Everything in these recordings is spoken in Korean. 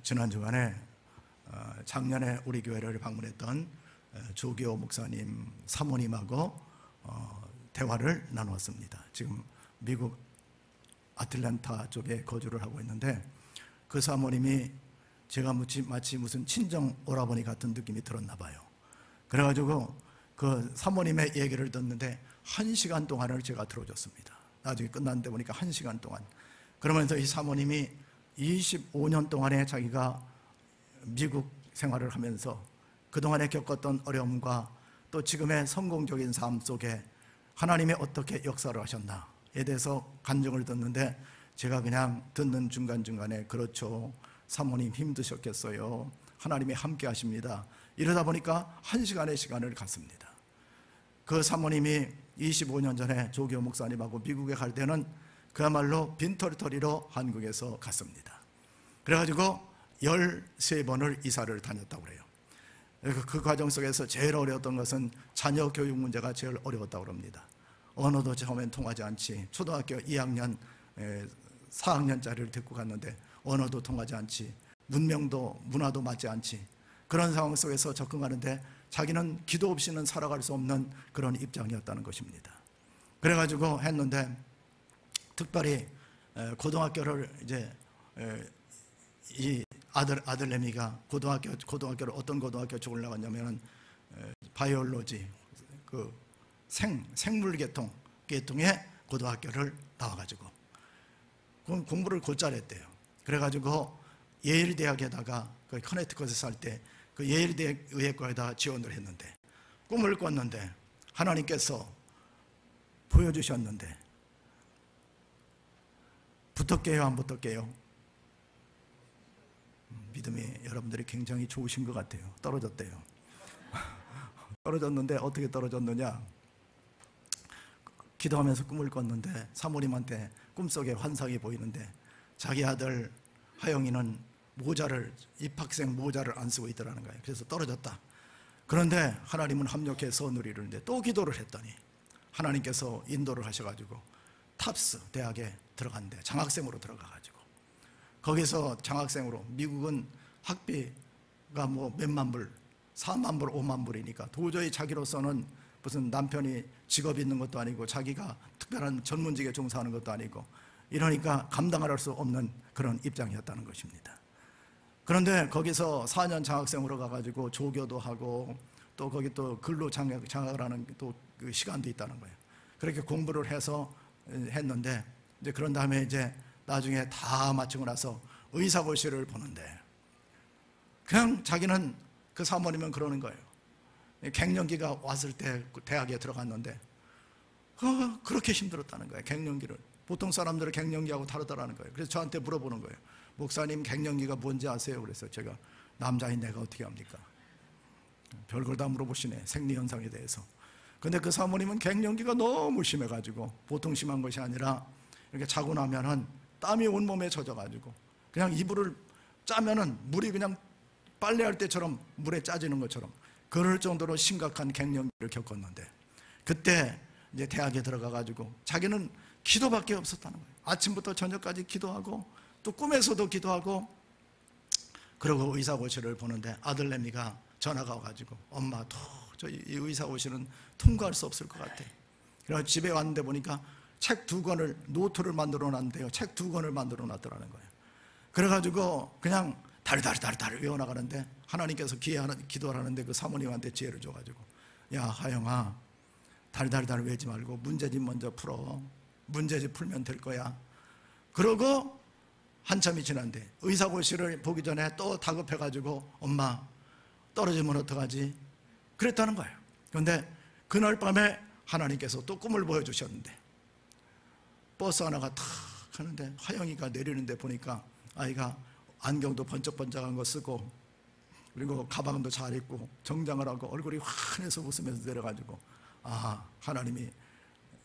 지난 주간에 작년에 우리 교회를 방문했던 조기호 목사님 사모님하고 대화를 나누었습니다. 지금 미국 아틀란타 쪽에 거주를 하고 있는데 그 사모님이 제가 마치 무슨 친정 오라버니 같은 느낌이 들었나 봐요. 그래가지고 그 사모님의 얘기를 듣는데 1시간 동안을 제가 들어줬습니다. 나중에 끝났는데 보니까 1시간 동안. 그러면서 이 사모님이 25년 동안에 자기가 미국 생활을 하면서 그동안에 겪었던 어려움과 또 지금의 성공적인 삶 속에 하나님이 어떻게 역사를 하셨나에 대해서 간증을 듣는데 제가 그냥 듣는 중간중간에 그렇죠, 사모님 힘드셨겠어요, 하나님이 함께 하십니다, 이러다 보니까 1시간의 시간을 갖습니다. 그 사모님이 25년 전에 조기호 목사님하고 미국에 갈 때는 그야말로 빈털터리로 한국에서 갔습니다. 그래가지고 13번을 이사를 다녔다고 그래요. 그 과정 속에서 제일 어려웠던 것은 자녀 교육 문제가 제일 어려웠다고 합니다. 언어도 처음엔 통하지 않지, 초등학교 2학년 4학년짜리를 데리고 갔는데 언어도 통하지 않지, 문화도 맞지 않지, 그런 상황 속에서 적응하는데 자기는 기도 없이는 살아갈 수 없는 그런 입장이었다는 것입니다. 그래가지고 했는데 특별히 고등학교를 이제 이 아들내미가 고등학교를 어떤 고등학교 쪽을 나갔냐면 바이올로지, 그 생물계통의 고등학교를 나와가지고 공부를 곧잘 했대요. 그래가지고 예일 대학에다가 그 커네티컷에 살 때 그 예일 대학 의예과에다 지원을 했는데 꿈을 꿨는데 하나님께서 보여주셨는데 붙었게요, 안 붙었게요? 믿음이 여러분들이 굉장히 좋으신 것 같아요. 떨어졌대요. 떨어졌는데 어떻게 떨어졌느냐, 기도하면서 꿈을 꿨는데 사모님한테 꿈속에 환상이 보이는데 자기 아들 하영이는 입학생 모자를 안 쓰고 있더라는 거예요. 그래서 떨어졌다. 그런데 하나님은 합력해서 누리는데 또 기도를 했더니 하나님께서 인도를 하셔가지고 탑스 대학에 들어간대. 장학생으로 들어가가지고 거기서 장학생으로, 미국은 학비가 뭐 몇만 불, 4만 불, 5만 불이니까 도저히 자기로서는 무슨 남편이 직업이 있는 것도 아니고 자기가 특별한 전문직에 종사하는 것도 아니고 이러니까 감당할 수 없는 그런 입장이었다는 것입니다. 그런데 거기서 4년 장학생으로 가가지고 조교도 하고 또 거기 또 근로 장학을 하는 또 그 시간도 있다는 거예요. 그렇게 공부를 해서 했는데 이제 그런 다음에 이제 나중에 다 마치고 나서 의사고시를 보는데 그냥 자기는, 그 사모님은 그러는 거예요. 갱년기가 왔을 때 대학에 들어갔는데 그렇게 힘들었다는 거예요. 갱년기를. 보통 사람들은 갱년기하고 다르다라는 거예요. 그래서 저한테 물어보는 거예요. 목사님, 갱년기가 뭔지 아세요? 그래서 제가 남자인 내가 어떻게 합니까? 별걸 다 물어보시네, 생리현상에 대해서. 근데 그 사모님은 갱년기가 너무 심해가지고 보통 심한 것이 아니라 이렇게 자고 나면은 땀이 온몸에 젖어가지고 그냥 이불을 짜면은 물이 그냥 빨래할 때처럼 물에 짜지는 것처럼 그럴 정도로 심각한 갱년기를 겪었는데 그때 이제 대학에 들어가가지고 자기는 기도밖에 없었다는 거예요. 아침부터 저녁까지 기도하고 또 꿈에서도 기도하고, 그러고 의사고시를 보는데 아들내미가 전화가 와가지고 엄마 도저히 이 의사고시는 통과할 수 없을 것 같아. 그래서 집에 왔는데 보니까 책 2권을 노트를 만들어 놨는데요, 책 2권을 만들어 놨더라는 거예요. 그래가지고 그냥 다르다르 외워나가는데 하나님께서 기도를 하는데 그 사모님한테 지혜를 줘가지고 야 하영아, 다르다르 외우지 말고 문제집 먼저 풀어. 문제집 풀면 될 거야. 그러고 한참이 지났는데 의사고시를 보기 전에 또 다급해가지고 엄마 떨어지면 어떡하지? 그랬다는 거예요. 그런데 그날 밤에 하나님께서 또 꿈을 보여주셨는데 버스 하나가 탁 하는데 하영이가 내리는데 보니까 아이가 안경도 번쩍번쩍한 거 쓰고 그리고 가방도 잘 입고 정장을 하고 얼굴이 환해서 웃으면서 내려가지고 아, 하나님이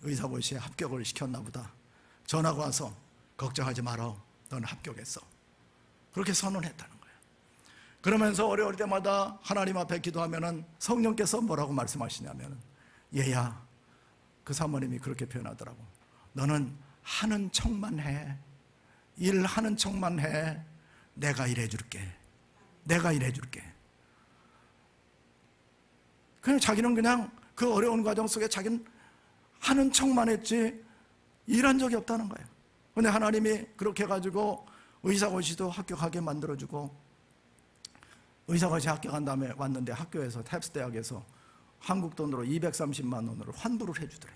의사고시에 합격을 시켰나 보다. 전화가 와서 걱정하지 마라, 너는 합격했어. 그렇게 선언했다는 거예요. 그러면서 어려울 때마다 하나님 앞에 기도하면은 성령께서 뭐라고 말씀하시냐면 얘야, 그 사모님이 그렇게 표현하더라고. 너는 하는 척만 해. 일하는 척만 해. 내가 일해줄게. 내가 일해줄게. 그냥 자기는 그냥 그 어려운 과정 속에 자기는 하는 척만 했지 일한 적이 없다는 거예요. 근데 하나님이 그렇게 해가지고 의사고시도 합격하게 만들어주고, 의사고시 합격한 다음에 왔는데 학교에서 탭스 대학에서 한국 돈으로 230만 원으로 환불을 해주더래.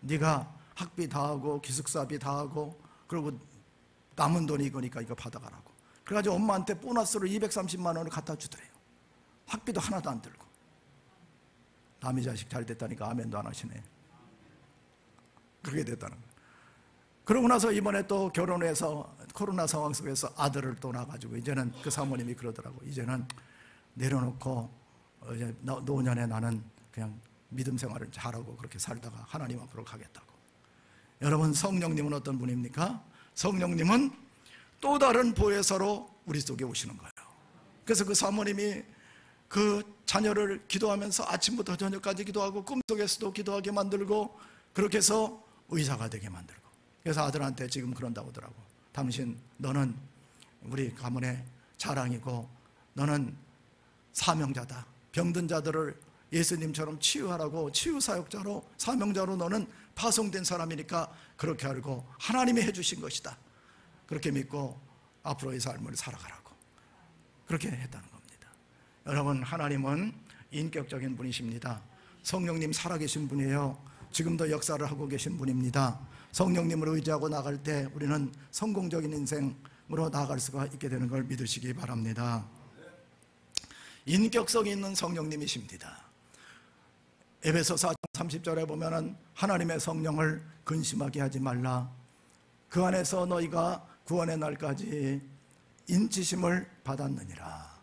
네가 학비 다 하고 기숙사비 다 하고 그리고 남은 돈이 이거니까 이거 받아가라고. 그래가지고 엄마한테 보너스로 230만 원을 갖다 주더래요. 학비도 하나도 안 들고. 남의 자식 잘 됐다니까 아멘도 안 하시네. 그렇게 됐다는 거예요. 그러고 나서 이번에 또 결혼해서 코로나 상황 속에서 아들을 또 낳아가지고 이제는 그 사모님이 그러더라고. 이제는 내려놓고 이제 노년에 나는 그냥 믿음 생활을 잘하고 그렇게 살다가 하나님 앞으로 가겠다고. 여러분, 성령님은 어떤 분입니까? 성령님은 또 다른 보혜사로 우리 속에 오시는 거예요. 그래서 그 사모님이 그 자녀를 기도하면서 아침부터 저녁까지 기도하고 꿈속에서도 기도하게 만들고 그렇게 해서 의사가 되게 만들고, 그래서 아들한테 지금 그런다고 하더라고. 당신, 너는 우리 가문의 자랑이고 너는 사명자다. 병든 자들을 예수님처럼 치유하라고 치유사역자로 사명자로 너는 파송된 사람이니까 그렇게 알고 하나님이 해주신 것이다. 그렇게 믿고 앞으로의 삶을 살아가라고 그렇게 했다는 겁니다. 여러분, 하나님은 인격적인 분이십니다. 성령님 살아계신 분이에요. 지금도 역사를 하고 계신 분입니다. 성령님을 의지하고 나갈 때 우리는 성공적인 인생으로 나아갈 수가 있게 되는 걸 믿으시기 바랍니다. 인격성이 있는 성령님이십니다. 에베소서 4장 30절에 보면은 하나님의 성령을 근심하게 하지 말라. 그 안에서 너희가 구원의 날까지 인치심을 받았느니라.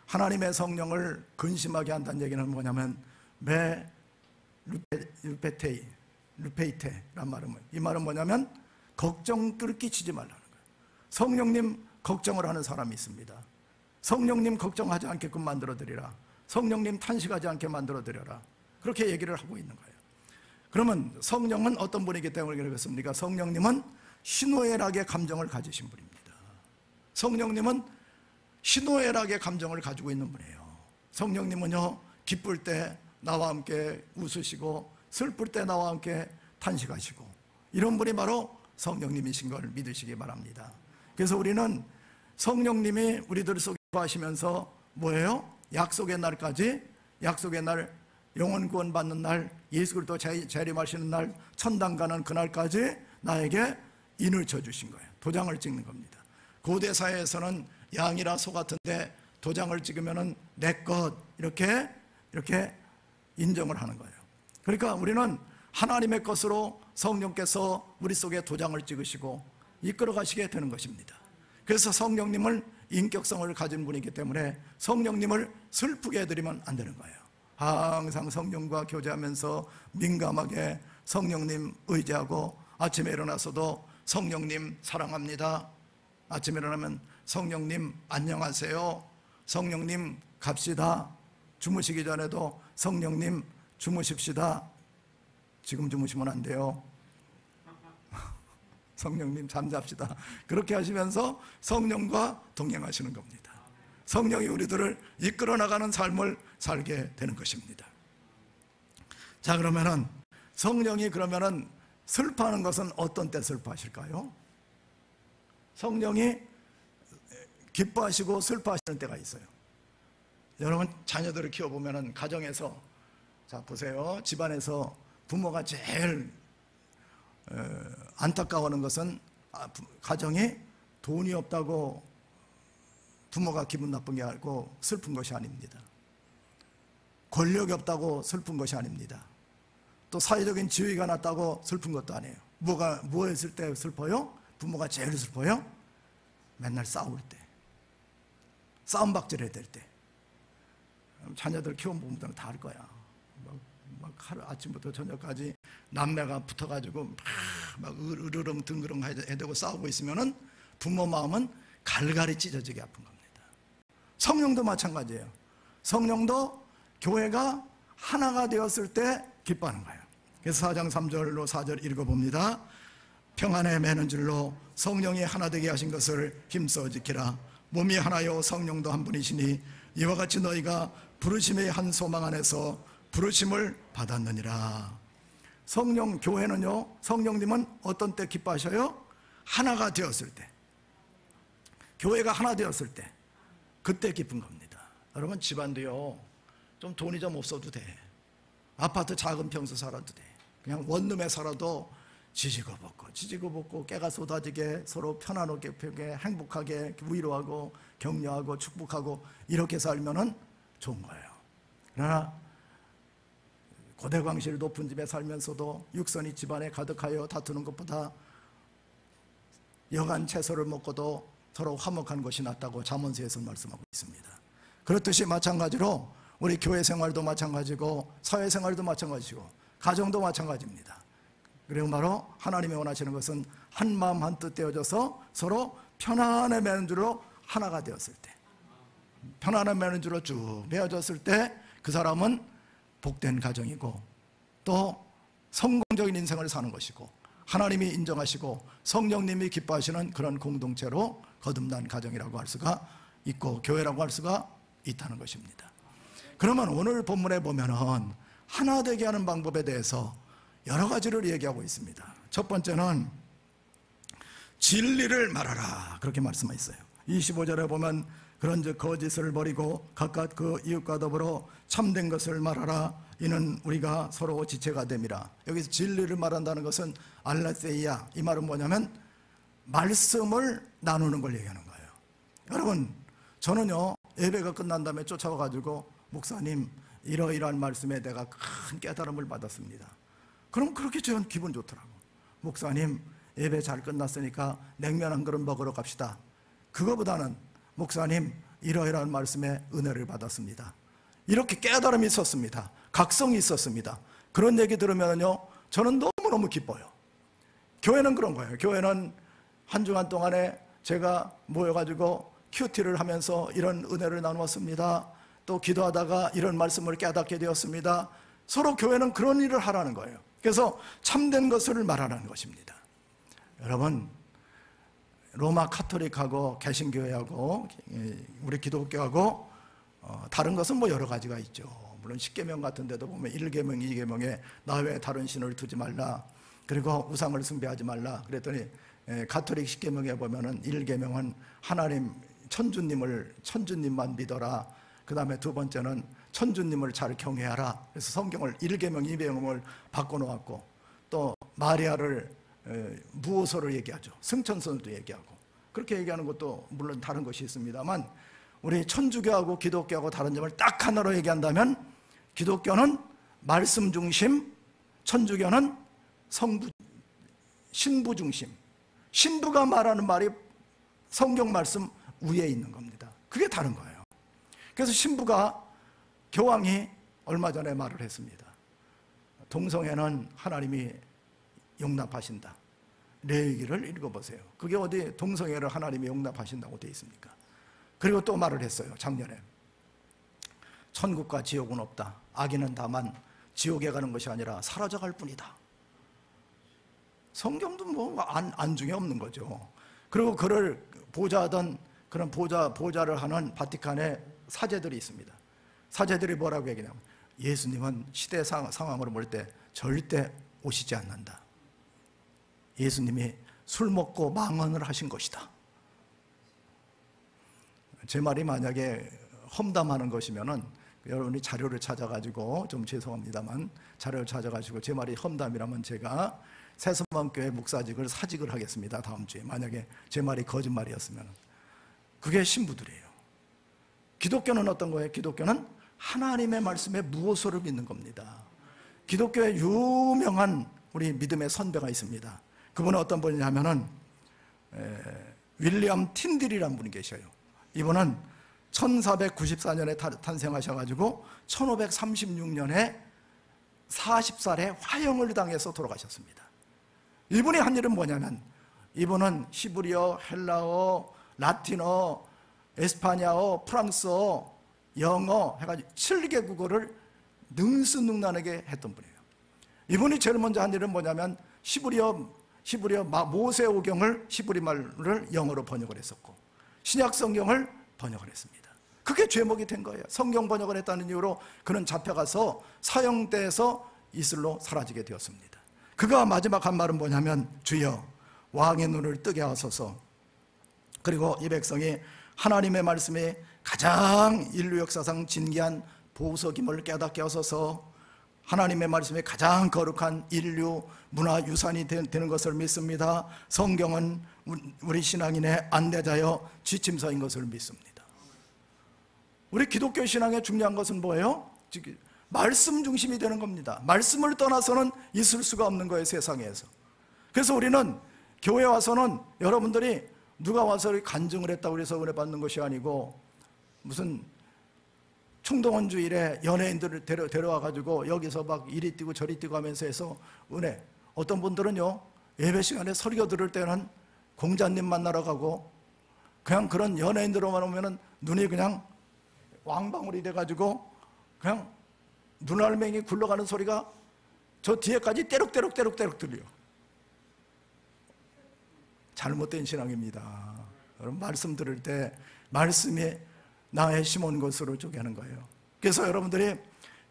하나님의 성령을 근심하게 한다는 얘기는 뭐냐면 매 루페이테란 말은 이 말은 뭐냐면 걱정을 끼치지 말라는 거예요. 성령님 걱정을 하는 사람이 있습니다. 성령님 걱정하지 않게끔 만들어드리라. 성령님 탄식하지 않게 만들어드려라. 그렇게 얘기를 하고 있는 거예요. 그러면 성령은 어떤 분이기 때문에 그러겠습니까? 성령님은 희노애락의 감정을 가지신 분입니다. 성령님은 희노애락의 감정을 가지고 있는 분이에요. 성령님은요, 기쁠 때 나와 함께 웃으시고 슬플 때 나와 함께 탄식하시고, 이런 분이 바로 성령님이신 걸 믿으시기 바랍니다. 그래서 우리는 성령님이 우리들 속에 하시면서 뭐예요? 약속의 날까지, 약속의 날, 영혼 구원 받는 날, 예수 그리스도 재림하시는 날, 천당 가는 그날까지 나에게 인을 쳐주신 거예요. 도장을 찍는 겁니다. 고대 사회에서는 양이라 소 같은데 도장을 찍으면은 내 것 이렇게 인정을 하는 거예요. 그러니까 우리는 하나님의 것으로 성령께서 우리 속에 도장을 찍으시고 이끌어 가시게 되는 것입니다. 그래서 성령님을 인격성을 가진 분이기 때문에 성령님을 슬프게 해드리면 안 되는 거예요. 항상 성령과 교제하면서 민감하게 성령님 의지하고, 아침에 일어나서도 성령님 사랑합니다. 아침에 일어나면 성령님 안녕하세요. 성령님 갑시다. 주무시기 전에도 성령님 주무십시다. 지금 주무시면 안 돼요. 성령님 잠잡시다. 그렇게 하시면서 성령과 동행하시는 겁니다. 성령이 우리들을 이끌어 나가는 삶을 살게 되는 것입니다. 자, 그러면은 성령이 그러면은 슬퍼하는 것은 어떤 때 슬퍼하실까요? 성령이 기뻐하시고 슬퍼하시는 때가 있어요. 여러분, 자녀들을 키워보면은 가정에서, 자 보세요, 집안에서 부모가 제일 안타까워하는 것은 가정에 돈이 없다고 부모가 기분 나쁜 게 아니고 슬픈 것이 아닙니다. 권력이 없다고 슬픈 것이 아닙니다. 또 사회적인 지위가 낮다고 슬픈 것도 아니에요. 뭐 했을 때 슬퍼요? 부모가 제일 슬퍼요? 맨날 싸울 때, 싸움박질 해야 될 때. 자녀들 키워보면 다 알 거야. 막 하루 아침부터 저녁까지 남매가 붙어가지고 막 으르렁 둥그렁 해대고 싸우고 있으면은 부모 마음은 갈갈이 찢어지게 아픈 겁니다. 성령도 마찬가지예요. 성령도 교회가 하나가 되었을 때 기뻐하는 거예요. 그래서 4장 3절로 4절 읽어봅니다. 평안에 매는 줄로 성령이 하나 되게 하신 것을 힘써 지키라. 몸이 하나요 성령도 한 분이시니 이와 같이 너희가 부르심의 한 소망 안에서 부르심을 받았느니라. 성령, 교회는요, 성령님은 어떤 때 기뻐하셔요? 하나가 되었을 때, 교회가 하나 되었을 때, 그때 기쁜 겁니다. 여러분, 집안도요 좀 돈이 좀 없어도 돼. 아파트 작은 평수 살아도 돼. 그냥 원룸에 살아도 지지고 볶고 깨가 쏟아지게 서로 편안하게 행복하게 위로하고 격려하고 축복하고 이렇게 살면은 좋은 거예요. 그러나 고대광실 높은 집에 살면서도 육선이 집안에 가득하여 다투는 것보다 여간 채소를 먹고도 서로 화목한 것이 낫다고 잠언서에서 말씀하고 있습니다. 그렇듯이 마찬가지로 우리 교회 생활도 마찬가지고 사회생활도 마찬가지고 가정도 마찬가지입니다. 그리고 바로 하나님이 원하시는 것은 한 마음 한 뜻 되어져서 서로 편안의 매는줄로 하나가 되었을 때, 편안한 매는줄로 쭉 되어졌을 때 그 사람은 복된 가정이고 또 성공적인 인생을 사는 것이고 하나님이 인정하시고 성령님이 기뻐하시는 그런 공동체로 거듭난 가정이라고 할 수가 있고 교회라고 할 수가 있다는 것입니다. 그러면 오늘 본문에 보면은 하나 되게 하는 방법에 대해서 여러 가지를 얘기하고 있습니다. 첫 번째는 진리를 말하라, 그렇게 말씀하셨어요. 25절에 보면 그런즉 거짓을 버리고 각각 그 이웃과 더불어 참된 것을 말하라. 이는 우리가 서로 지체가 됨이라. 여기서 진리를 말한다는 것은 알라세이야, 이 말은 뭐냐면 말씀을 나누는 걸 얘기하는 거예요. 여러분, 저는요 예배가 끝난 다음에 쫓아와가지고 목사님 이러이러한 말씀에 내가 큰 깨달음을 받았습니다. 그럼 그렇게 저는 기분 좋더라고. 목사님 예배 잘 끝났으니까 냉면 한 그릇 먹으러 갑시다. 그거보다는 목사님 이러이러한 말씀에 은혜를 받았습니다. 이렇게 깨달음이 있었습니다. 각성이 있었습니다. 그런 얘기 들으면요 저는 너무너무 기뻐요. 교회는 그런 거예요. 교회는 한 주간 동안에 제가 모여가지고 큐티를 하면서 이런 은혜를 나누었습니다. 또 기도하다가 이런 말씀을 깨닫게 되었습니다. 서로 교회는 그런 일을 하라는 거예요. 그래서 참된 것을 말하라는 것입니다. 여러분, 로마 카톨릭하고 개신교회하고 우리 기독교하고 다른 것은 뭐 여러 가지가 있죠. 물론 십계명 같은 데도 보면 1계명, 2계명에 나 외에 다른 신을 두지 말라, 그리고 우상을 숭배하지 말라 그랬더니 가톨릭 십계명에 보면은 1계명은 하나님 천주님만 믿어라. 그 다음에 두 번째는 천주님을 잘 경외하라. 그래서 성경을 1계명, 2계명을 바꿔놓았고, 또 마리아를 무호소를 얘기하죠. 승천선도 얘기하고. 그렇게 얘기하는 것도 물론 다른 것이 있습니다만, 우리 천주교하고 기독교하고 다른 점을 딱 하나로 얘기한다면 기독교는 말씀 중심, 천주교는 신부 중심. 신부가 말하는 말이 성경 말씀 위에 있는 겁니다. 그게 다른 거예요. 그래서 신부가, 교황이 얼마 전에 말을 했습니다. 동성애는 하나님이 용납하신다. 레위기를 읽어보세요. 그게 어디 동성애를 하나님이 용납하신다고 되어 있습니까? 그리고 또 말을 했어요. 작년에 천국과 지옥은 없다. 악인은 다만 지옥에 가는 것이 아니라 사라져갈 뿐이다. 성경도 뭐 안중에 없는 거죠. 그리고 그를 보좌하던 그런 보좌를 하는 바티칸의 사제들이 있습니다. 사제들이 뭐라고 얘기하냐면 예수님은 시대 상황으로 볼 때 절대 오시지 않는다. 예수님이 술 먹고 망언을 하신 것이다. 제 말이 만약에 험담하는 것이면은 여러분이 자료를 찾아가지고, 좀 죄송합니다만 자료를 찾아가지고 제 말이 험담이라면 제가 새소망교회 목사직을 사직을 하겠습니다. 다음 주에. 만약에 제 말이 거짓말이었으면. 그게 신부들이에요. 기독교는 어떤 거예요? 기독교는 하나님의 말씀에 무호소를 믿는 겁니다. 기독교에 유명한 우리 믿음의 선배가 있습니다. 그분은 어떤 분이냐면은 윌리엄 틴들이라는 분이 계셔요. 이분은 1494년에 탄생하셔가지고 1536년에 40살에 화형을 당해서 돌아가셨습니다. 이분이 한 일은 뭐냐면, 이분은 히브리어, 헬라어, 라틴어, 에스파냐어, 프랑스어, 영어 해가지고 7개 국어를 능수능란하게 했던 분이에요. 이분이 제일 먼저 한 일은 뭐냐면 히브리어 모세오경을 히브리 말을 영어로 번역을 했었고, 신약 성경을 번역을 했습니다. 그게 죄목이 된 거예요. 성경 번역을 했다는 이유로 그는 잡혀가서 사형대에서 이슬로 사라지게 되었습니다. 그가 마지막 한 말은 뭐냐면, 주여 왕의 눈을 뜨게 하소서. 그리고 이 백성이 하나님의 말씀이 가장 인류 역사상 진귀한 보석임을 깨닫게 하소서. 하나님의 말씀이 가장 거룩한 인류 문화유산이 되는 것을 믿습니다. 성경은 우리 신앙인의 안내자여 지침서인 것을 믿습니다. 우리 기독교 신앙의 중요한 것은 뭐예요? 말씀 중심이 되는 겁니다. 말씀을 떠나서는 있을 수가 없는 거예요, 세상에서. 그래서 우리는 교회 와서는 여러분들이 누가 와서 간증을 했다고 해서 은혜 받는 것이 아니고, 무슨 총동원 주일에 연예인들을 데려와가지고 여기서 막 이리 뛰고 저리 뛰고 하면서 해서 은혜. 어떤 분들은요, 예배 시간에 설교 들을 때는 공자님 만나러 가고, 그냥 그런 연예인들만 오면은 눈이 그냥 왕방울이 돼가지고 그냥 눈알맹이 굴러가는 소리가 저 뒤에까지 떼룩떼룩 들려. 잘못된 신앙입니다. 여러분, 말씀 들을 때 말씀이 나의 심은 것으로 쪼개는 거예요. 그래서 여러분들이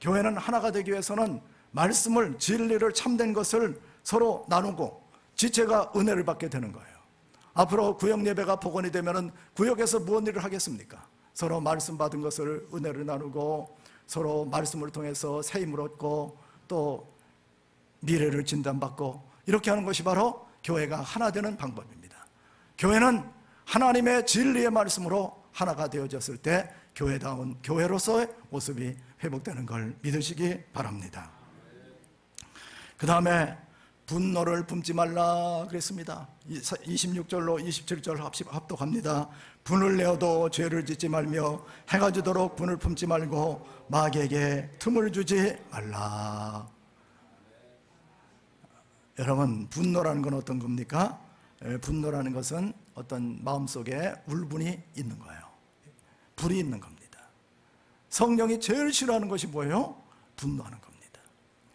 교회는 하나가 되기 위해서는 말씀을, 진리를, 참된 것을 서로 나누고 지체가 은혜를 받게 되는 거예요. 앞으로 구역 예배가 복원이 되면은 구역에서 무슨 일을 하겠습니까? 서로 말씀 받은 것을 은혜를 나누고 서로 말씀을 통해서 새 힘을 얻고 또 미래를 진단받고 이렇게 하는 것이 바로 교회가 하나 되는 방법입니다. 교회는 하나님의 진리의 말씀으로 하나가 되어졌을 때 교회다운 교회로서의 모습이 회복되는 걸 믿으시기 바랍니다. 그 다음에 분노를 품지 말라 그랬습니다. 26절로 27절 합독합니다. 분을 내어도 죄를 짓지 말며 해가 지도록 분을 품지 말고 마귀에게 틈을 주지 말라. 여러분, 분노라는 건 어떤 겁니까? 분노라는 것은 어떤 마음속에 울분이 있는 거예요. 불이 있는 겁니다. 성령이 제일 싫어하는 것이 뭐예요? 분노하는 겁니다.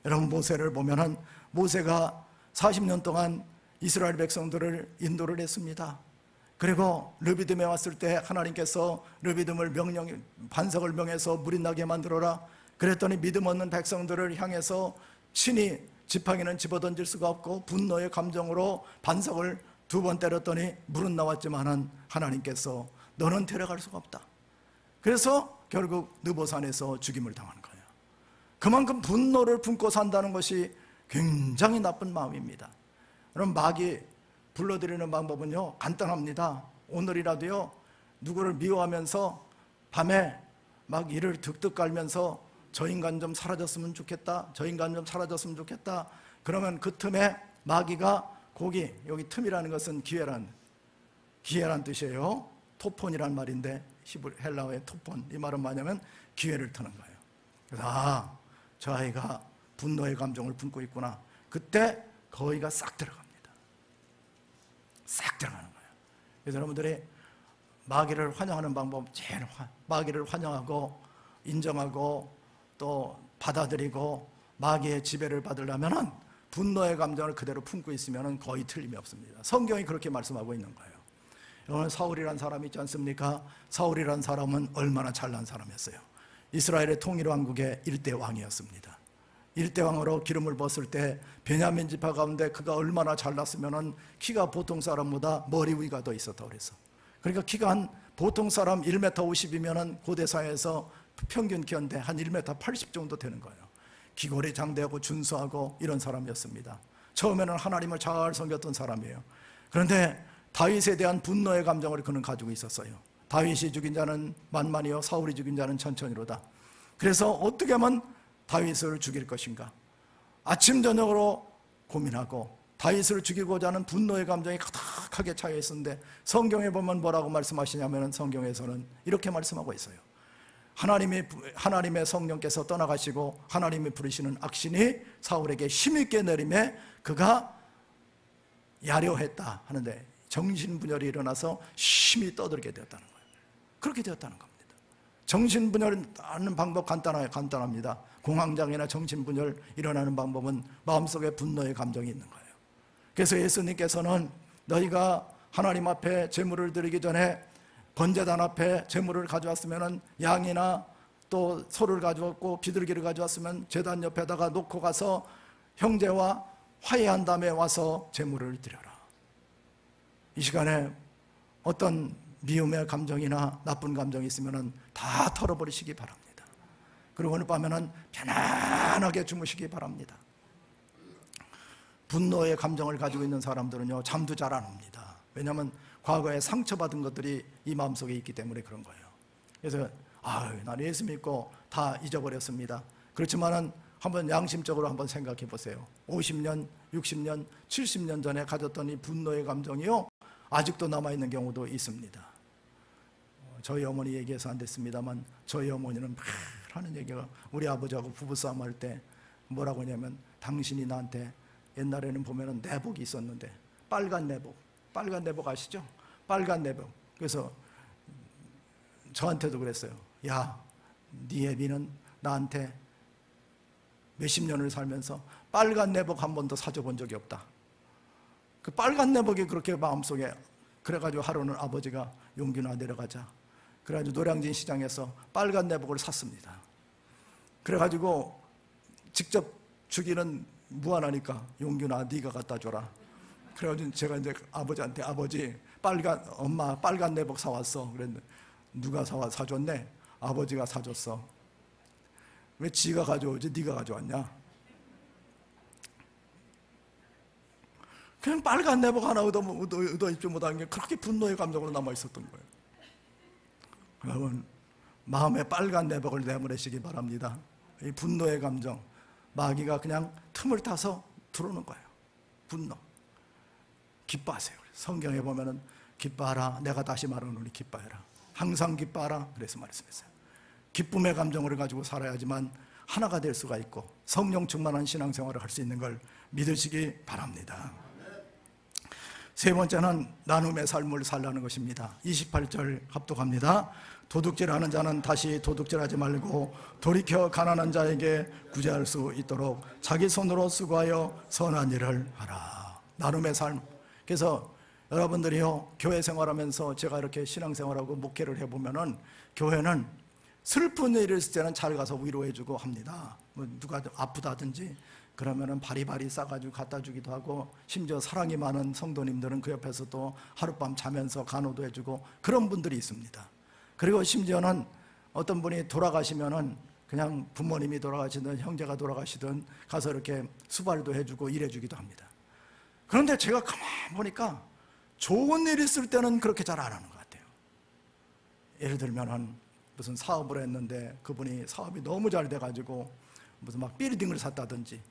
여러분, 모세를 보면은 모세가 40년 동안 이스라엘 백성들을 인도를 했습니다. 그리고 르비딤에 왔을 때 하나님께서 르비딤을 반석을 명해서 물이 나게 만들어라. 그랬더니 믿음 없는 백성들을 향해서 친히 지팡이는 집어던질 수가 없고 분노의 감정으로 반석을 2번 때렸더니 물은 나왔지만은 하나님께서 너는 데려갈 수가 없다. 그래서 결국 느보산에서 죽임을 당한 거예요. 그만큼 분노를 품고 산다는 것이 굉장히 나쁜 마음입니다. 그럼 마귀 불러들이는 방법은요, 간단합니다. 오늘이라도요, 누구를 미워하면서 밤에 막 이를 득득 깔면서 저 인간 좀 사라졌으면 좋겠다, 저 인간 좀 사라졌으면 좋겠다. 그러면 그 틈에 마귀가 고기, 여기 틈이라는 것은 기회란 뜻이에요. 토폰이란 말인데 헬라어의 토폰, 이 말은 뭐냐면 기회를 트는 거예요. 그래서 저 아이가 분노의 감정을 품고 있구나. 그때 거의가 싹 들어갑니다. 싹 들어가는 거예요. 그래서 여러분들이 마귀를 환영하는 방법, 마귀를 환영하고 인정하고 또 받아들이고 마귀의 지배를 받으려면은 분노의 감정을 그대로 품고 있으면은 거의 틀림이 없습니다. 성경이 그렇게 말씀하고 있는 거예요. 여러분, 사울이라는 사람이 있지 않습니까? 사울이라는 사람은 얼마나 잘난 사람이었어요. 이스라엘의 통일왕국의 1대 왕이었습니다. 1대 왕으로 기름을 부었을 때 베냐민 지파 가운데 그가 얼마나 잘났으면은 키가 보통 사람보다 머리 위가 더 있었다고 그래서. 그러니까 키가 한 보통 사람 1m 50이면은 고대 사회에서 평균 키인데 한 1m 80 정도 되는 거예요. 기골이 장대하고 준수하고 이런 사람이었습니다. 처음에는 하나님을 잘 섬겼던 사람이에요. 그런데 다윗에 대한 분노의 감정을 그는 가지고 있었어요. 다윗이 죽인 자는 만만이요 사울이 죽인 자는 천천히로다. 그래서 어떻게 하면 다윗을 죽일 것인가, 아침 저녁으로 고민하고 다윗을 죽이고자 하는 분노의 감정이 가득하게 차여 있었는데 성경에 보면 뭐라고 말씀하시냐면 성경에서는 이렇게 말씀하고 있어요. 하나님의 성령께서 떠나가시고 하나님이 부르시는 악신이 사울에게 힘있게 내림에 그가 야려했다 하는데 정신분열이 일어나서 심히 떠들게 되었다는 거예요. 그렇게 되었다는 겁니다. 정신분열 하는 방법 간단합니다. 공황장애나 정신분열 일어나는 방법은 마음속에 분노의 감정이 있는 거예요. 그래서 예수님께서는 너희가 하나님 앞에 제물을 드리기 전에 번제단 앞에 제물을 가져왔으면 양이나 또 소를 가져왔고 비둘기를 가져왔으면 제단 옆에다가 놓고 가서 형제와 화해한 다음에 와서 제물을 드려라. 이 시간에 어떤 미움의 감정이나 나쁜 감정이 있으면 다 털어버리시기 바랍니다. 그리고 오늘 밤에는 편안하게 주무시기 바랍니다. 분노의 감정을 가지고 있는 사람들은요, 잠도 잘 안 옵니다. 왜냐하면 과거에 상처받은 것들이 이 마음속에 있기 때문에 그런 거예요. 그래서 나는 예수 믿고 다 잊어버렸습니다. 그렇지만은 한번 양심적으로 한번 생각해 보세요. 50년, 60년, 70년 전에 가졌던 이 분노의 감정이요, 아직도 남아있는 경우도 있습니다. 저희 어머니 얘기해서 안 됐습니다만, 저희 어머니는 늘 하는 얘기가, 우리 아버지하고 부부싸움 할 때 뭐라고 하냐면, 당신이 나한테 옛날에는 보면은 내복이 있었는데, 빨간 내복 아시죠? 빨간 내복. 그래서 저한테도 그랬어요. 야, 네 애비는 나한테 몇십 년을 살면서 빨간 내복 한 번도 사줘본 적이 없다. 그 빨간 내복이 그렇게 마음속에, 그래가지고 하루는 아버지가 용균아 내려가자, 그래가지고 노량진 시장에서 빨간 내복을 샀습니다. 그래가지고 직접 주기는 무한하니까 용균아 네가 갖다 줘라. 그래가지고 제가 이제 아버지한테, 아버지 엄마 빨간 내복 사왔어. 그랬는데 누가 사줬네? 아버지가 사줬어. 왜 지가 가져오지 네가 가져왔냐? 그냥 빨간 내복 하나 얻어 입지 못한 게 그렇게 분노의 감정으로 남아 있었던 거예요. 여러분, 마음에 빨간 내복을 내보내시기 바랍니다. 이 분노의 감정, 마귀가 그냥 틈을 타서 들어오는 거예요. 분노. 기뻐하세요. 성경에 보면은 기뻐하라, 내가 다시 말하노니 기뻐해라, 항상 기뻐하라, 그래서 말씀했어요. 기쁨의 감정을 가지고 살아야지만 하나가 될 수가 있고 성령 충만한 신앙생활을 할 수 있는 걸 믿으시기 바랍니다. 세 번째는 나눔의 삶을 살라는 것입니다. 28절 합독합니다. 도둑질하는 자는 다시 도둑질하지 말고 돌이켜 가난한 자에게 구제할 수 있도록 자기 손으로 수고하여 선한 일을 하라. 나눔의 삶. 그래서 여러분들이요, 교회 생활하면서 제가 이렇게 신앙생활하고 목회를 해보면은, 교회는 슬픈 일이 있을 때는 잘 가서 위로해주고 합니다. 뭐 누가 아프다든지 그러면은 바리바리 싸가지고 갖다 주기도 하고, 심지어 사랑이 많은 성도님들은 그 옆에서 또 하룻밤 자면서 간호도 해주고 그런 분들이 있습니다. 그리고 심지어는 어떤 분이 돌아가시면은 그냥 부모님이 돌아가시든 형제가 돌아가시든 가서 이렇게 수발도 해주고 일해주기도 합니다. 그런데 제가 가만히 보니까 좋은 일 있을 때는 그렇게 잘 안 하는 것 같아요. 예를 들면은 무슨 사업을 했는데 그분이 사업이 너무 잘 돼가지고 무슨 막 빌딩을 샀다든지,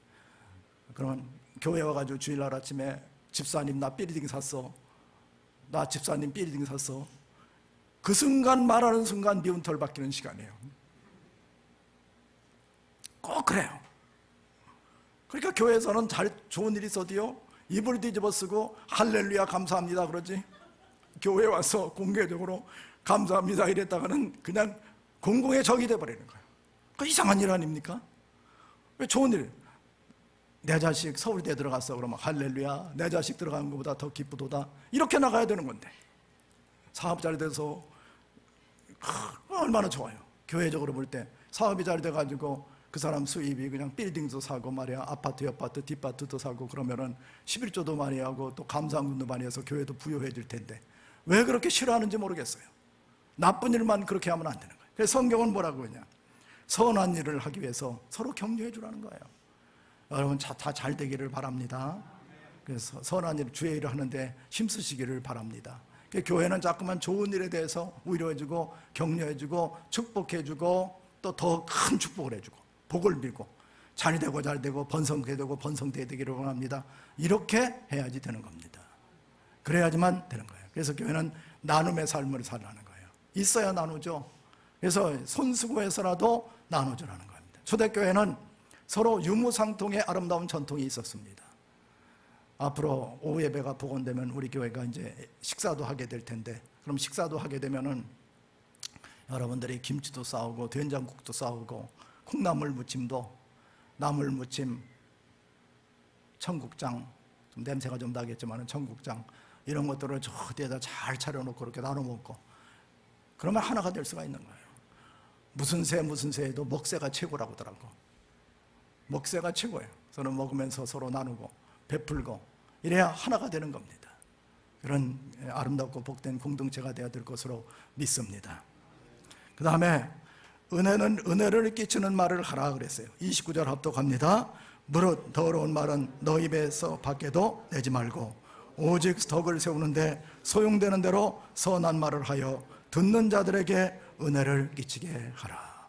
그러면 교회 와가지고 주일날 아침에 집사님 나 빌딩 샀어, 나 집사님 빌딩 샀어, 그 순간 말하는 순간 미운 털 박히는 시간이에요. 꼭 그래요. 그러니까 교회에서는 좋은 일이 있어도요, 입을 뒤집어 쓰고 할렐루야 감사합니다 그러지, 교회 와서 공개적으로 감사합니다 이랬다가는 그냥 공공의 적이 돼버리는 거예요. 그 이상한 일 아닙니까? 왜 좋은 일, 내 자식 서울대 들어갔어 그러면 할렐루야, 내 자식 들어간 것보다 더 기쁘도다, 이렇게 나가야 되는 건데, 사업 잘 돼서 얼마나 좋아요. 교회적으로 볼 때 사업이 잘 돼가지고 그 사람 수입이 그냥 빌딩도 사고 말이야, 아파트 옆아트 뒷아파트도 사고 그러면은 11조도 많이 하고 또 감사금도 많이 해서 교회도 부유해질 텐데 왜 그렇게 싫어하는지 모르겠어요. 나쁜 일만 그렇게 하면 안 되는 거예요. 그래서 성경은 뭐라고 하냐, 선한 일을 하기 위해서 서로 격려해 주라는 거예요. 여러분 다 잘 되기를 바랍니다. 그래서 선한 일, 주의 일을 하는데 힘쓰시기를 바랍니다. 교회는 자꾸만 좋은 일에 대해서 위로해주고 격려해주고 축복해주고 또 더 큰 축복을 해주고 복을 빌고 잘 되고 번성되게 되기를 원합니다. 이렇게 해야지 되는 겁니다. 그래야지만 되는 거예요. 그래서 교회는 나눔의 삶을 살라는 거예요. 있어야 나누죠. 그래서 손수고해서라도 나눠주라는 겁니다. 초대교회는 서로 유무상통의 아름다운 전통이 있었습니다. 앞으로 오후 예배가 복원되면 우리 교회가 이제 식사도 하게 될 텐데, 그럼 식사도 하게 되면은 여러분들이 김치도 싸우고 된장국도 싸우고 콩나물 무침도, 나물 무침, 청국장, 좀 냄새가 좀 나겠지만 청국장 이런 것들을 저 뒤에다 잘 차려놓고 이렇게 나눠 먹고, 그러면 하나가 될 수가 있는 거예요. 무슨 새에도 먹새가 최고라고 하더라고. 먹새가 최고예요. 서로 먹으면서 서로 나누고 베풀고 이래야 하나가 되는 겁니다. 그런 아름답고 복된 공동체가 되어야 될 것으로 믿습니다. 그 다음에 은혜는 은혜를 끼치는 말을 하라 그랬어요. 29절 합독합니다. 무릇 더러운 말은 너 입에서 밖에도 내지 말고 오직 덕을 세우는데 소용되는 대로 선한 말을 하여 듣는 자들에게 은혜를 끼치게 하라.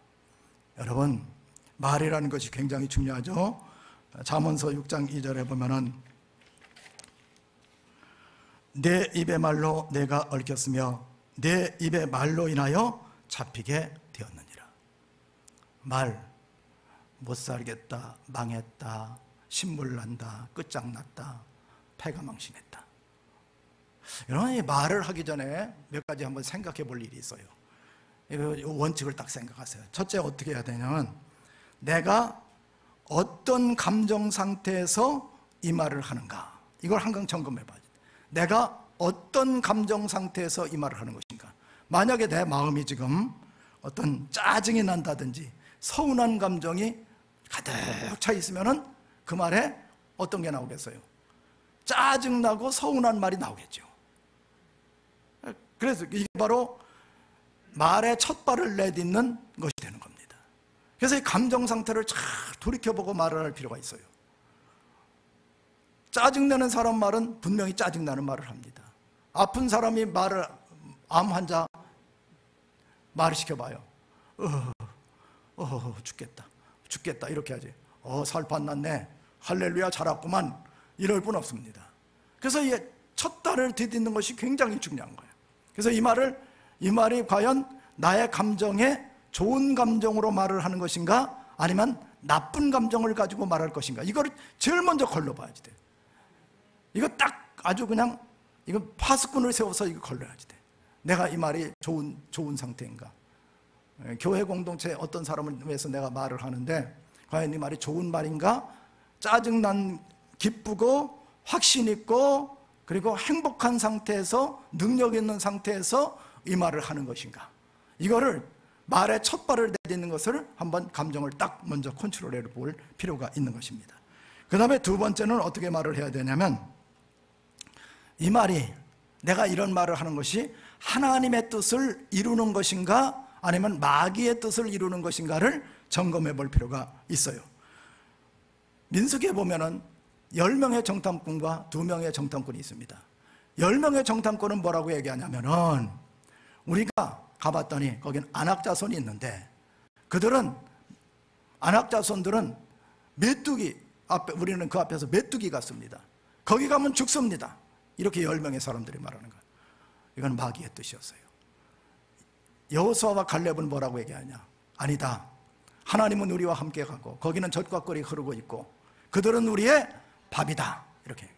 여러분, 말이라는 것이 굉장히 중요하죠. 잠언서 6장 2절에 보면은 내 입의 말로 내가 얽혔으며 내 입의 말로 인하여 잡히게 되었느니라. 말, 못 살겠다, 망했다, 신물난다, 끝장났다, 패가망신했다. 여러분, 이 말을 하기 전에 몇 가지 한번 생각해 볼 일이 있어요. 이 원칙을 딱 생각하세요. 첫째, 어떻게 해야 되냐면 내가 어떤 감정 상태에서 이 말을 하는가, 이걸 항상 점검해 봐야 돼요. 내가 어떤 감정 상태에서 이 말을 하는 것인가. 만약에 내 마음이 지금 어떤 짜증이 난다든지 서운한 감정이 가득 차 있으면은 그 말에 어떤 게 나오겠어요? 짜증나고 서운한 말이 나오겠죠. 그래서 이게 바로 말의 첫 발을 내딛는 것이 되는 겁니다. 그래서 이 감정 상태를 잘 돌이켜보고 말을 할 필요가 있어요. 짜증내는 사람 말은 분명히 짜증나는 말을 합니다. 아픈 사람이 암 환자 말을 시켜봐요. 죽겠다 이렇게 하지. 살판 났네, 할렐루야 잘았구만, 이럴 뿐 없습니다. 그래서 이 첫 달을 디딛는 것이 굉장히 중요한 거예요. 그래서 이 말이 과연 나의 감정에 좋은 감정으로 말을 하는 것인가, 아니면 나쁜 감정을 가지고 말할 것인가, 이걸 제일 먼저 걸러봐야지 돼. 이거 딱 아주 그냥 이거 파수꾼을 세워서 이거 걸러야지 돼. 내가 이 말이 좋은 상태인가. 교회 공동체 어떤 사람을 위해서 내가 말을 하는데 과연 이 말이 좋은 말인가, 짜증난, 기쁘고 확신 있고 그리고 행복한 상태에서, 능력 있는 상태에서 이 말을 하는 것인가, 이거를 말의 첫 발을 내딛는 것을 한번 감정을 딱 먼저 컨트롤해 볼 필요가 있는 것입니다. 그 다음에 두 번째는 어떻게 말을 해야 되냐면, 이 말이, 내가 이런 말을 하는 것이 하나님의 뜻을 이루는 것인가 아니면 마귀의 뜻을 이루는 것인가를 점검해 볼 필요가 있어요. 민수기에 보면은 10명의 정탐꾼과 2명의 정탐꾼이 있습니다. 10명의 정탐꾼은 뭐라고 얘기하냐면은, 우리가 가봤더니 거긴 안악자손이 있는데, 안악자손들은 메뚜기 앞에, 우리는 그 앞에서 메뚜기 같습니다. 거기 가면 죽습니다. 이렇게 10명의 사람들이 말하는 거예요. 이건 마귀의 뜻이었어요. 여호수아와 갈렙은 뭐라고 얘기하냐? 아니다, 하나님은 우리와 함께 가고 거기는 젖과 꿀이 흐르고 있고 그들은 우리의 밥이다. 이렇게.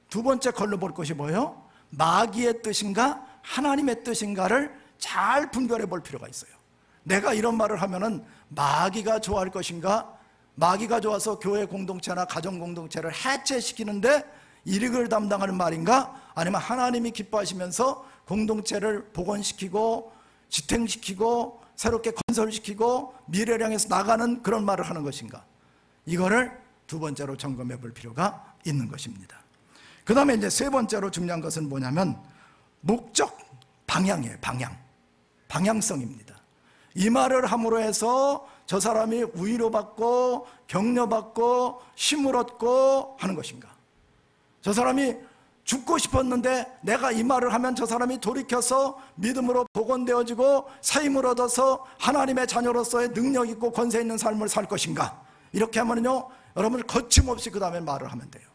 두 번째 걸러볼 것이 뭐예요? 마귀의 뜻인가 하나님의 뜻인가를 잘 분별해 볼 필요가 있어요. 내가 이런 말을 하면은 마귀가 좋아할 것인가, 마귀가 좋아서 교회 공동체나 가정 공동체를 해체시키는데 이익을 담당하는 말인가, 아니면 하나님이 기뻐하시면서 공동체를 복원시키고 지탱시키고 새롭게 건설시키고 미래를 향해서 나가는 그런 말을 하는 것인가, 이거를 두 번째로 점검해 볼 필요가 있는 것입니다. 그 다음에 이제 세 번째로 중요한 것은 뭐냐면 목적, 방향이에요. 방향성입니다. 이 말을 함으로 해서 저 사람이 위로받고 격려받고 힘을 얻고 하는 것인가, 저 사람이 죽고 싶었는데 내가 이 말을 하면 저 사람이 돌이켜서 믿음으로 복원되어지고 사임을 얻어서 하나님의 자녀로서의 능력 있고 권세 있는 삶을 살 것인가, 이렇게 하면요 여러분 거침없이 그 다음에 말을 하면 돼요.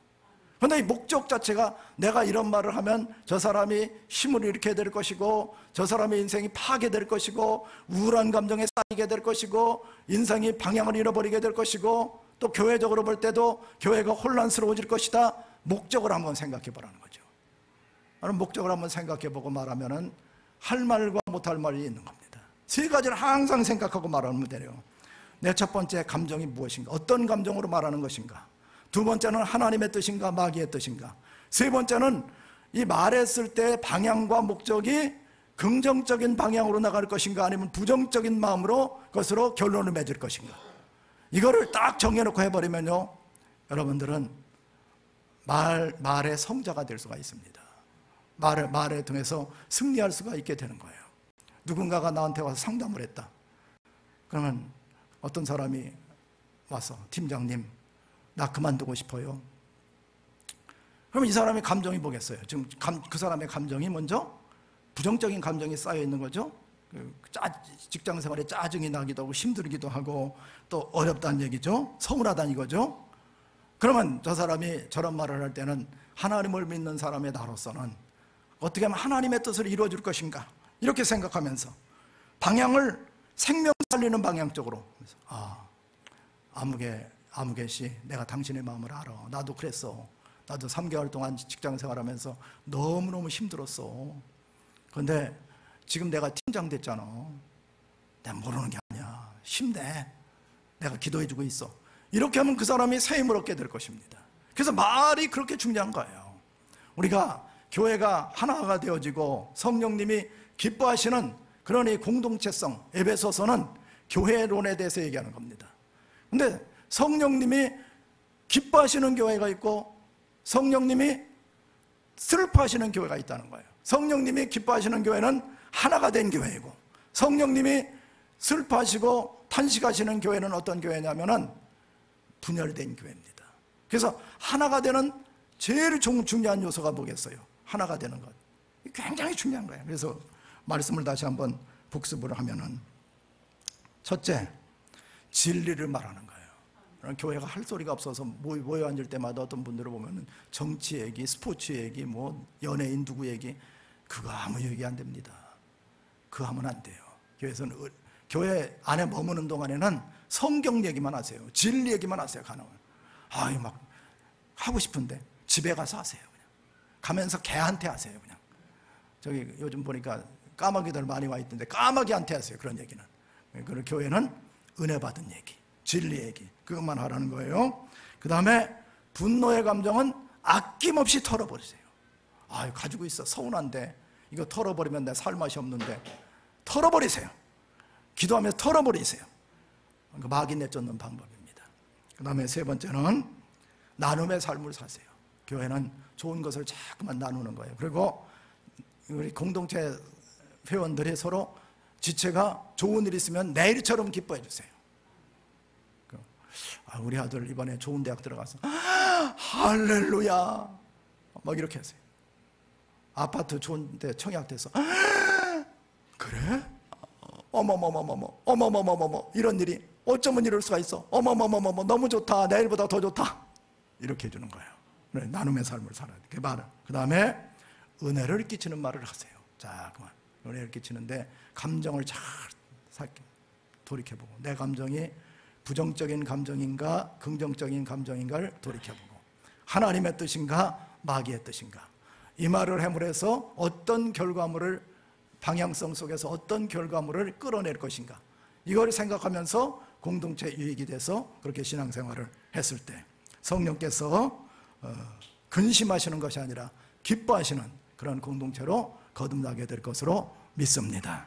그런데 이 목적 자체가 내가 이런 말을 하면 저 사람이 힘을 잃게 될 것이고 저 사람의 인생이 파괴될 것이고 우울한 감정에 쌓이게 될 것이고 인생이 방향을 잃어버리게 될 것이고 또 교회적으로 볼 때도 교회가 혼란스러워질 것이다. 목적을 한번 생각해 보라는 거죠. 목적을 한번 생각해 보고 말하면은 할 말과 못할 말이 있는 겁니다. 세 가지를 항상 생각하고 말하면 돼요. 내 첫 번째 감정이 무엇인가, 어떤 감정으로 말하는 것인가, 두 번째는 하나님의 뜻인가 마귀의 뜻인가, 세 번째는 이 말했을 때 방향과 목적이 긍정적인 방향으로 나갈 것인가, 아니면 부정적인 마음으로 그것으로 결론을 맺을 것인가, 이거를 딱 정해놓고 해버리면요, 여러분들은 말의 성자가 될 수가 있습니다. 말을 통해서 승리할 수가 있게 되는 거예요. 누군가가 나한테 와서 상담을 했다. 그러면 어떤 사람이 와서, 팀장님, 나 그만두고 싶어요. 그러면 이 사람의 감정이 뭐겠어요? 지금 그 사람의 감정이 먼저 부정적인 감정이 쌓여 있는 거죠. 직장 생활에 짜증이 나기도 하고 힘들기도 하고 또 어렵다는 얘기죠. 서운하다는 이거죠. 그러면 저 사람이 저런 말을 할 때는 하나님을 믿는 사람의 나로서는 어떻게 하면 하나님의 뜻을 이루어 줄 것인가, 이렇게 생각하면서 방향을 생명 살리는 방향 쪽으로, 아무개 씨, 내가 당신의 마음을 알아. 나도 그랬어. 나도 3개월 동안 직장 생활하면서 너무너무 힘들었어. 그런데 지금 내가 팀장 됐잖아. 내가 모르는 게 아니야. 힘내. 내가 기도해주고 있어. 이렇게 하면 그 사람이 새 힘을 얻게 될 것입니다. 그래서 말이 그렇게 중요한 거예요. 우리가 교회가 하나가 되어지고 성령님이 기뻐하시는 그런 이 공동체성, 에베소서는 교회론에 대해서 얘기하는 겁니다. 근데 성령님이 기뻐하시는 교회가 있고 성령님이 슬퍼하시는 교회가 있다는 거예요. 성령님이 기뻐하시는 교회는 하나가 된 교회이고, 성령님이 슬퍼하시고 탄식하시는 교회는 어떤 교회냐면은 분열된 교회입니다. 그래서 하나가 되는 제일 중요한 요소가 뭐겠어요? 하나가 되는 것. 굉장히 중요한 거예요. 그래서 말씀을 다시 한번 복습을 하면은, 첫째, 진리를 말하는 거예요. 교회가 할 소리가 없어서 모여 앉을 때마다 어떤 분들을 보면은 정치 얘기, 스포츠 얘기, 뭐 연예인 누구 얘기, 그거 아무 얘기 안 됩니다. 그거 하면 안 돼요. 교회에서는, 교회 안에 머무는 동안에는 성경 얘기만 하세요. 진리 얘기만 하세요. 가능하면. 막 하고 싶은데 집에 가서 하세요. 그냥 가면서 개한테 하세요. 그냥 저기 요즘 보니까 까마귀들 많이 와 있던데 까마귀한테 하세요. 그런 얘기는. 그리고 교회는 은혜 받은 얘기, 진리 얘기, 그것만 하라는 거예요. 그 다음에 분노의 감정은 아낌없이 털어버리세요. 가지고 있어. 서운한데 이거 털어버리면 내 살 맛이 없는데, 털어버리세요. 기도하면서 털어버리세요. 마귀 내쫓는 방법입니다. 그 다음에 세 번째는 나눔의 삶을 사세요. 교회는 좋은 것을 자꾸만 나누는 거예요. 그리고 우리 공동체 회원들이 서로 지체가 좋은 일 있으면 내일처럼 기뻐해 주세요. 우리 아들 이번에 좋은 대학 들어가서 할렐루야 막 이렇게 하세요. 아파트 좋은데 청약돼서 그래? 어머머머머머 이런 일이 어쩌면 이럴 수가 있어. 어머머머머머 너무 좋다. 내일보다 더 좋다. 이렇게 해주는 거예요. 네, 나눔의 삶을 살아야 돼. 그 다음에 은혜를 끼치는 말을 하세요. 자, 그만. 은혜를 끼치는데 감정을 잘 돌이켜보고, 내 감정이 부정적인 감정인가 긍정적인 감정인가를 돌이켜보고, 하나님의 뜻인가 마귀의 뜻인가, 이 말을 해물해서 어떤 결과물을, 방향성 속에서 어떤 결과물을 끌어낼 것인가, 이걸 생각하면서 공동체 유익이 돼서 그렇게 신앙생활을 했을 때 성령께서 근심하시는 것이 아니라 기뻐하시는 그런 공동체로 거듭나게 될 것으로 믿습니다.